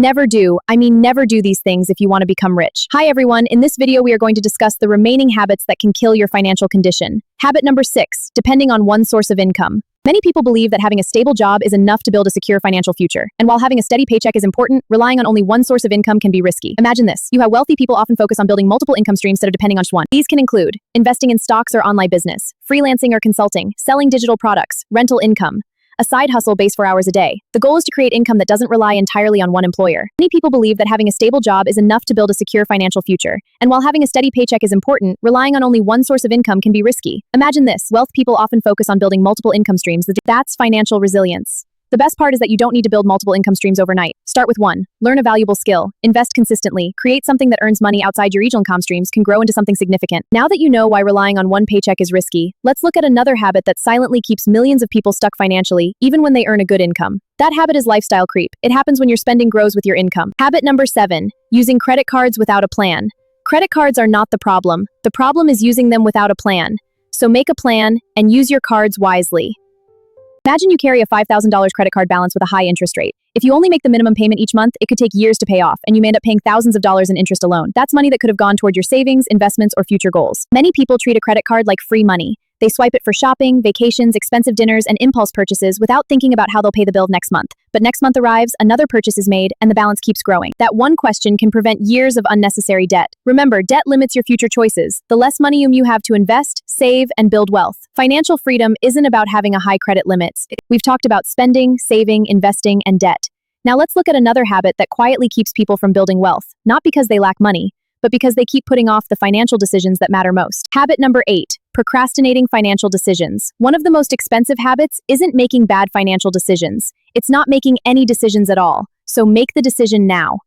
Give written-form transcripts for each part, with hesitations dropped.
Never do these things if you want to become rich. Hi everyone, in this video we are going to discuss the remaining habits that can kill your financial condition. Habit number 6, depending on one source of income. Many people believe that having a stable job is enough to build a secure financial future. And while having a steady paycheck is important, relying on only one source of income can be risky. Imagine this. You have wealthy people often focus on building multiple income streams instead of depending on just one. These can include investing in stocks or online business, freelancing or consulting, selling digital products, rental income, a side hustle based 4 hours a day. The goal is to create income that doesn't rely entirely on one employer. Many people believe that having a stable job is enough to build a secure financial future. And while having a steady paycheck is important, relying on only one source of income can be risky. Imagine this. Wealth people often focus on building multiple income streams. That's financial resilience. The best part is that you don't need to build multiple income streams overnight. Start with one. Learn a valuable skill. Invest consistently. Create something that earns money outside your regional income streams can grow into something significant. Now that you know why relying on one paycheck is risky, let's look at another habit that silently keeps millions of people stuck financially, even when they earn a good income. That habit is lifestyle creep. It happens when your spending grows with your income. Habit number 7, using credit cards without a plan. Credit cards are not the problem. The problem is using them without a plan. So make a plan and use your cards wisely. Imagine you carry a $5,000 credit card balance with a high interest rate. If you only make the minimum payment each month, it could take years to pay off, and you may end up paying thousands of dollars in interest alone. That's money that could have gone toward your savings, investments, or future goals. Many people treat a credit card like free money. They swipe it for shopping, vacations, expensive dinners, and impulse purchases without thinking about how they'll pay the bill next month. But next month arrives, another purchase is made, and the balance keeps growing. That one question can prevent years of unnecessary debt. Remember, debt limits your future choices. The less money you have to invest, save, and build wealth. Financial freedom isn't about having a high credit limit. We've talked about spending, saving, investing, and debt. Now let's look at another habit that quietly keeps people from building wealth, not because they lack money, but because they keep putting off the financial decisions that matter most. Habit number 8, procrastinating financial decisions. One of the most expensive habits isn't making bad financial decisions. It's not making any decisions at all. So make the decision now.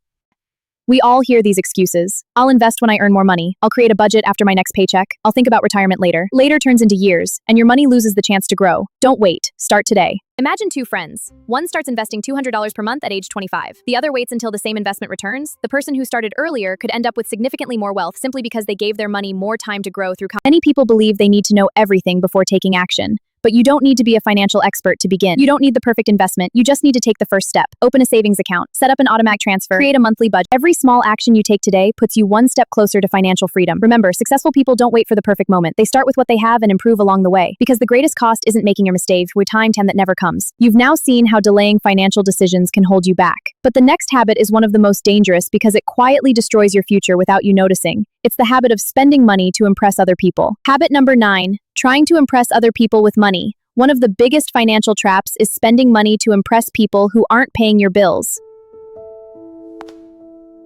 We all hear these excuses. I'll invest when I earn more money. I'll create a budget after my next paycheck. I'll think about retirement later. Later turns into years, and your money loses the chance to grow. Don't wait. Start today. Imagine two friends. One starts investing $200 per month at age 25. The other waits until the same investment returns. The person who started earlier could end up with significantly more wealth simply because they gave their money more time to grow through. Many people believe they need to know everything before taking action. But you don't need to be a financial expert to begin. You don't need the perfect investment. You just need to take the first step. Open a savings account, set up an automatic transfer, create a monthly budget. Every small action you take today puts you one step closer to financial freedom. Remember, successful people don't wait for the perfect moment. They start with what they have and improve along the way. Because the greatest cost isn't making your mistakes with time that never comes. You've now seen how delaying financial decisions can hold you back. But the next habit is one of the most dangerous because it quietly destroys your future without you noticing. It's the habit of spending money to impress other people. Habit number 9, trying to impress other people with money. One of the biggest financial traps is spending money to impress people who aren't paying your bills.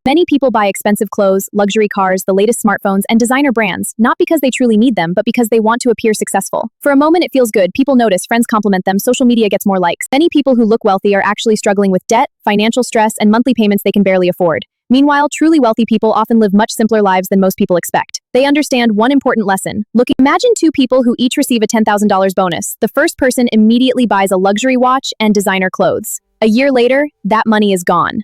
Many people buy expensive clothes, luxury cars, the latest smartphones, and designer brands, not because they truly need them, but because they want to appear successful. For a moment it feels good, people notice, friends compliment them, social media gets more likes. Many people who look wealthy are actually struggling with debt, financial stress, and monthly payments they can barely afford. Meanwhile, truly wealthy people often live much simpler lives than most people expect. They understand one important lesson. Imagine two people who each receive a $10,000 bonus. The first person immediately buys a luxury watch and designer clothes. A year later, that money is gone.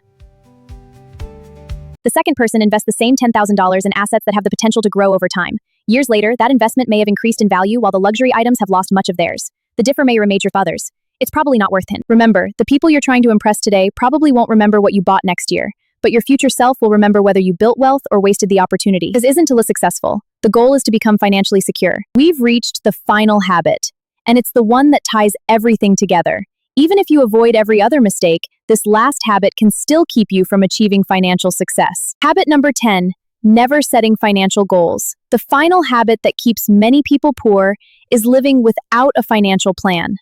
The second person invests the same $10,000 in assets that have the potential to grow over time. Years later, that investment may have increased in value while the luxury items have lost much of theirs. The differ may remain your father's. It's probably not worth it. Remember, the people you're trying to impress today probably won't remember what you bought next year. But your future self will remember whether you built wealth or wasted the opportunity. This isn't to look successful. The goal is to become financially secure. We've reached the final habit, and it's the one that ties everything together. Even if you avoid every other mistake, this last habit can still keep you from achieving financial success. Habit number 10, never setting financial goals. The final habit that keeps many people poor is living without a financial plan.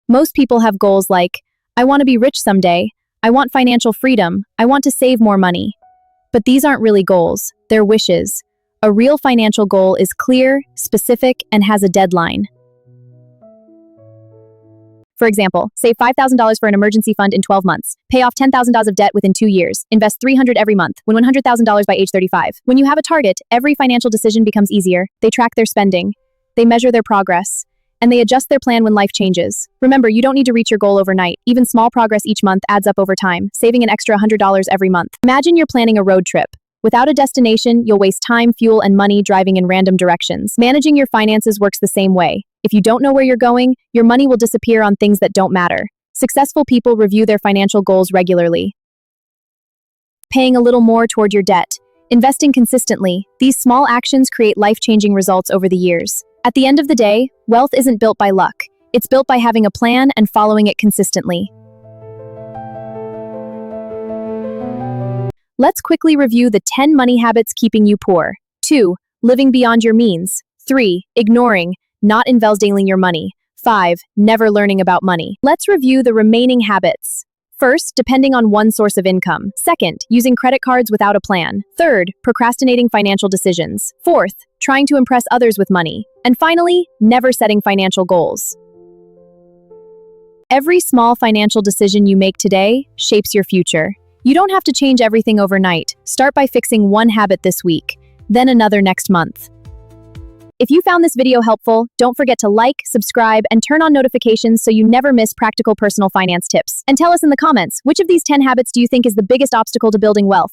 Most people have goals like, I want to be rich someday, I want financial freedom, I want to save more money. But these aren't really goals, they're wishes. A real financial goal is clear, specific, and has a deadline. For example, save $5,000 for an emergency fund in 12 months. Pay off $10,000 of debt within 2 years. Invest $300 every month. Win $100,000 by age 35. When you have a target, every financial decision becomes easier. They track their spending. They measure their progress. And they adjust their plan when life changes. Remember, you don't need to reach your goal overnight. Even small progress each month adds up over time, saving an extra $100 every month. Imagine you're planning a road trip. Without a destination, you'll waste time, fuel, and money driving in random directions. Managing your finances works the same way. If you don't know where you're going, your money will disappear on things that don't matter. Successful people review their financial goals regularly. Paying a little more toward your debt. Investing consistently, these small actions create life-changing results over the years. At the end of the day, wealth isn't built by luck. It's built by having a plan and following it consistently. Let's quickly review the 10 money habits keeping you poor. 2. Living beyond your means. 3. Ignoring, not investing your money. 5. Never learning about money. Let's review the remaining habits. First, depending on one source of income. Second, using credit cards without a plan. Third, procrastinating financial decisions. Fourth, trying to impress others with money. And finally, never setting financial goals. Every small financial decision you make today shapes your future. You don't have to change everything overnight. Start by fixing one habit this week, then another next month. If you found this video helpful, don't forget to like, subscribe, and turn on notifications so you never miss practical personal finance tips. And tell us in the comments, which of these 10 habits do you think is the biggest obstacle to building wealth?